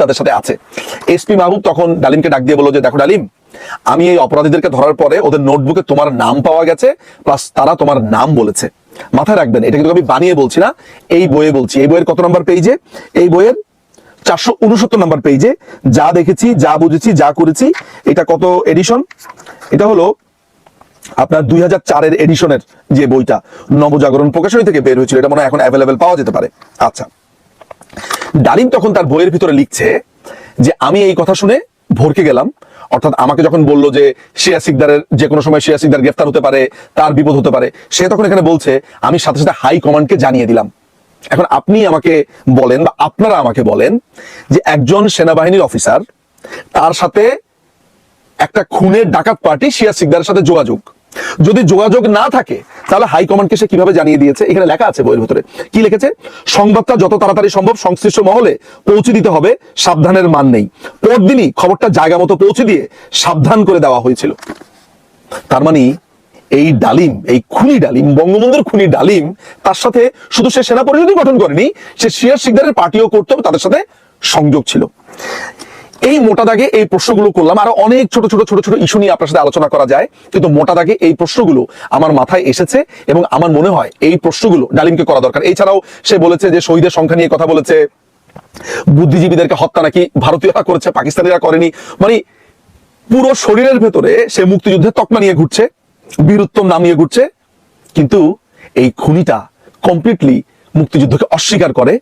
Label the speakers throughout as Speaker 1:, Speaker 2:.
Speaker 1: তাদের সাথে আছে। এসপি মাহবুব তখন ডালিমকে ডাক দিয়ে বলল যে দেখো ডালিম, আমি এই অপরাধীদেরকে ধরার পরে ওদের নোটবুকে তোমার নাম পাওয়া গেছে, প্লাস তারা তোমার নাম বলেছে। মাথায় রাখবেন, এটা কিন্তু আমি বানিয়ে বলছি না, এই বইয়ে বলছি। এই বইয়ের কত নম্বর পেজে? এই বইয়ের 469 নম্বর পেজে যা দেখেছি, যা বুঝেছি, যা করেছি। এটা কত এডিশন? এটা হলো আপনার 2004-এর এডিশনের যে বইটা নবজাগরণ প্রকাশনী থেকে বের হয়েছিল। এটা মনে হয় এখন অ্যাভেলেবেল পাওয়া যেতে পারে। আচ্ছা, ডালিম তখন তার বইয়ের ভিতরে লিখছে যে আমি এই কথা শুনে ভরকে গেলাম, অর্থাৎ আমাকে যখন বললো যে শিয়া সিকদারের যে কোনো সময় শিয়া সিকদার গ্রেফতার হতে পারে, তার বিপদ হতে পারে, সে তখন এখানে বলছে আমি সাথে সাথে হাই কমান্ডকে জানিয়ে দিলাম। এখন আপনি আমাকে বলেন বা আপনারা আমাকে বলেন যে একজন সেনাবাহিনীর অফিসার, তার সাথে একটা খুনের ডাকাত পার্টি শিয়া সিকদারের সাথে যোগাযোগ, যদি যোগাযোগ না থাকে তাহলে হাইকমান্ডকে সে কিভাবে জানিয়ে দিয়েছে? এখানে লেখা আছে বইয়ের ভিতরে। কি লিখেছে? সংবাদটা যত তাড়াতাড়ি সম্ভব সংশ্লিষ্ট মহলে পৌঁছে দিতে হবে, সাবধানের মান নেই। পরদিনই খবরটা জায়গা মতো পৌঁছে দিয়ে সাবধান করে দেওয়া হয়েছিল। তার মানে এই ডালিম, এই খুনি ডালিম, বঙ্গবন্ধুর খুনি ডালিম, তার সাথে শুধু সে সেনা পরিষদই গঠন করেনি, সে শিয়া সিকদারের পার্টিও করতে হবে, তাদের সাথে সংযোগ ছিল। এই মোটা দাগে এই প্রশ্নগুলো করলাম। আরো অনেক ছোট ছোট ছোট ছোট ইস্যু নিয়ে আপনার সাথে আলোচনা করা যায়, কিন্তু মোটা দাগে এই প্রশ্নগুলো আমার মাথায় এসেছে এবং আমার মনে হয় এই প্রশ্নগুলো ডালিমকে করা দরকার। এছাড়াও সে বলেছে যে শহীদের সংখ্যা নিয়ে কথা বলেছে, বুদ্ধিজীবীদেরকে হত্যা নাকি ভারতীয়রা করেছে, পাকিস্তানিরা করেনি। মানে পুরো শরীরের ভেতরে সে মুক্তিযুদ্ধের তকমা নিয়ে ঘুরছে, বীরুত্তম নাম নিয়ে ঘুরছে, কিন্তু এই খুনিটা কমপ্লিটলি মুক্তিযুদ্ধকে অস্বীকার করে,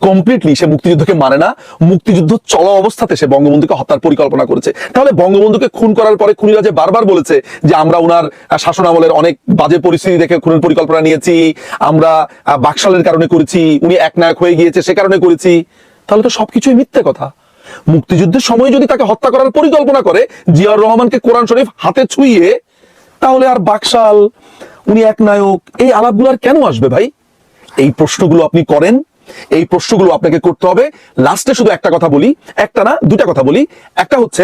Speaker 1: কমপ্লিটলি সে মুক্তিযুদ্ধকে মানে না। মুক্তিযুদ্ধ চলা অবস্থাতে সে বঙ্গবন্ধুকে হত্যার পরিকল্পনা করেছে। তাহলে বঙ্গবন্ধুকে খুন করার পরে খুনিরা যে বারবার বলেছে যে আমরা উনার শাসনামলের অনেক বাজে পরিস্থিতি দেখে খুনের পরিকল্পনা নিয়েছি, আমরা বাকশালের কারণে করেছি, উনি একনায়ক হয়ে গিয়েছে সে কারণে করেছি, তাহলে তো সবকিছুই মিথ্যে কথা। মুক্তিযুদ্ধের সময় যদি তাকে হত্যা করার পরিকল্পনা করে জিয়াউর রহমানকে কোরআন শরীফ হাতে ছুঁয়ে, তাহলে আর বাকশাল, উনি একনায়ক, এই আলাপগুলো আর কেন আসবে ভাই? এই প্রশ্নগুলো আপনি করেন, এই প্রশ্নগুলো আপনাকে করতে হবে। লাস্টে শুধু একটা কথা বলি, একটা না দুটা কথা বলি। একটা হচ্ছে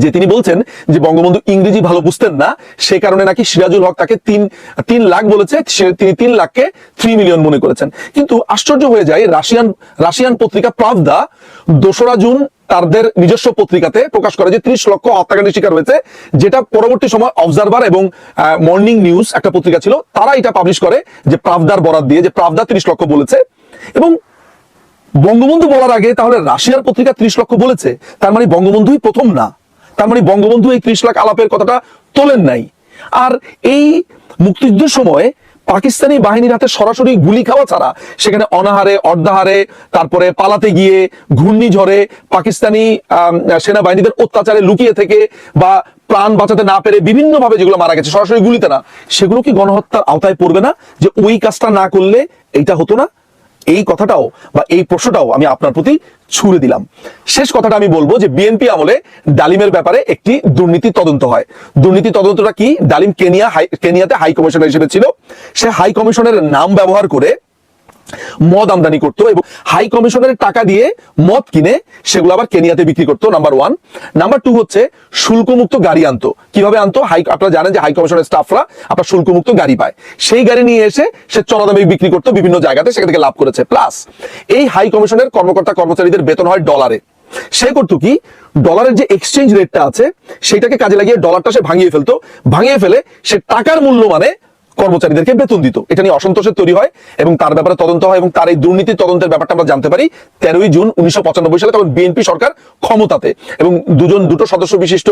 Speaker 1: যে তিনি বলছেন যে বঙ্গবন্ধু ইংরেজি ভালো বুঝতেন না, সে কারণে নাকি সিরাজুল হক তাকে 3 লাখ বলেছে, তিনি 3 লাখকে 3 মিলিয়ন মনে করেছেন। কিন্তু আশ্চর্য হয়ে যায়, রাশিয়ান পত্রিকা প্রাভদা 2রা জুন তাদের নিজস্ব পত্রিকাতে প্রকাশ করে যে 30 লক্ষ হত্যাকাণ্ডের শিকার হয়েছে, যেটা পরবর্তী সময় অবজারভার এবং মর্নিং নিউজ একটা পত্রিকা ছিল, তারা এটা পাবলিশ করে যে প্রাভদার বরাত দিয়ে যে প্রাভদা 30 লক্ষ বলেছে। এবং বঙ্গবন্ধু বলার আগে তাহলে রাশিয়ার পত্রিকা 30 লক্ষ বলেছে, তার মানে বঙ্গবন্ধুই প্রথম না, তার মানে বঙ্গবন্ধু এই 30 লাখ আলাপের কথাটা তোলেন নাই। আর এই মুক্তিযুদ্ধের সময় পাকিস্তানি বাহিনীর হাতে সরাসরি গুলি খাওয়া ছাড়া সেখানে অনাহারে, অর্ধাহারে, তারপরে পালাতে গিয়ে, ঘূর্ণিঝড়ে, পাকিস্তানি সেনাবাহিনীদের অত্যাচারে লুকিয়ে থেকে বা প্রাণ বাঁচাতে না পেরে বিভিন্ন ভাবে যেগুলো মারা গেছে সরাসরি গুলিতে না, সেগুলো কি গণহত্যার আওতায় পড়বে না? যে ওই কাজটা না করলে এইটা হতো না? এই কথাটাও বা এই প্রশ্নটাও আমি আপনার প্রতি ছুড়ে দিলাম। শেষ কথাটা আমি বলবো যে বিএনপি আমলে ডালিমের ব্যাপারে একটি দুর্নীতি তদন্ত হয়। দুর্নীতি তদন্তটা কি? ডালিম কেনিয়াতে হাই কমিশনার হিসেবে ছিল, সে হাই কমিশনের নাম ব্যবহার করে মদ আমদানি করতো এবং হাই কমিশনের টাকা দিয়ে মদ কিনে সেগুলো আবার কেনিয়াতে বিক্রি করতো, নাম্বার 1। নাম্বার 2 হচ্ছে শুল্কমুক্ত গাড়ি আনতো। কিভাবে আনতো? আপনারা জানেন যে হাই কমিশনের স্টাফরা আপনার শুল্কমুক্ত গাড়ি পায়, সেই গাড়ি নিয়ে এসে সে চড়া দামে বিক্রি করতো বিভিন্ন জায়গাতে, সেখান থেকে লাভ করেছে। প্লাস এই হাই কমিশনের কর্মকর্তা কর্মচারীদের বেতন হয় ডলারে। সে করতো কি? ডলারের যে এক্সচেঞ্জ রেটটা আছে সেটাকে কাজে লাগিয়ে ডলারটা সে ভাঙিয়ে ফেলতো, ভাঙিয়ে ফেলে সে টাকার মূল্য মানে কর্মচারীদেরকে বেতন দিত। এটা নিয়ে অসন্তোষের তৈরি হয় এবং তার ব্যাপারে তদন্ত হয় এবং তার এই দুর্নীতি তদন্তের ব্যাপারটা আমরা জানতে পারি 13ই জুন 1995 সালে, তখন বিএনপি সরকার ক্ষমতাতে, এবং দুটো সদস্য বিশিষ্ট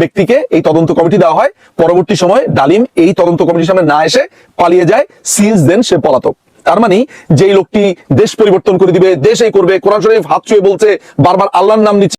Speaker 1: ব্যক্তিকে এই তদন্ত কমিটি দেওয়া হয়। পরবর্তী সময় ডালিম এই তদন্ত কমিটির সামনে না এসে পালিয়ে যায়, সিন্স দেন সে পলাতক। তার মানে যেই লোকটি দেশ পরিবর্তন করে দিবে, দেশ এই করবে, কোরআন শরীফ হাত ছুঁয়ে বলছে, বারবার আল্লাহর নাম নিচ্ছে,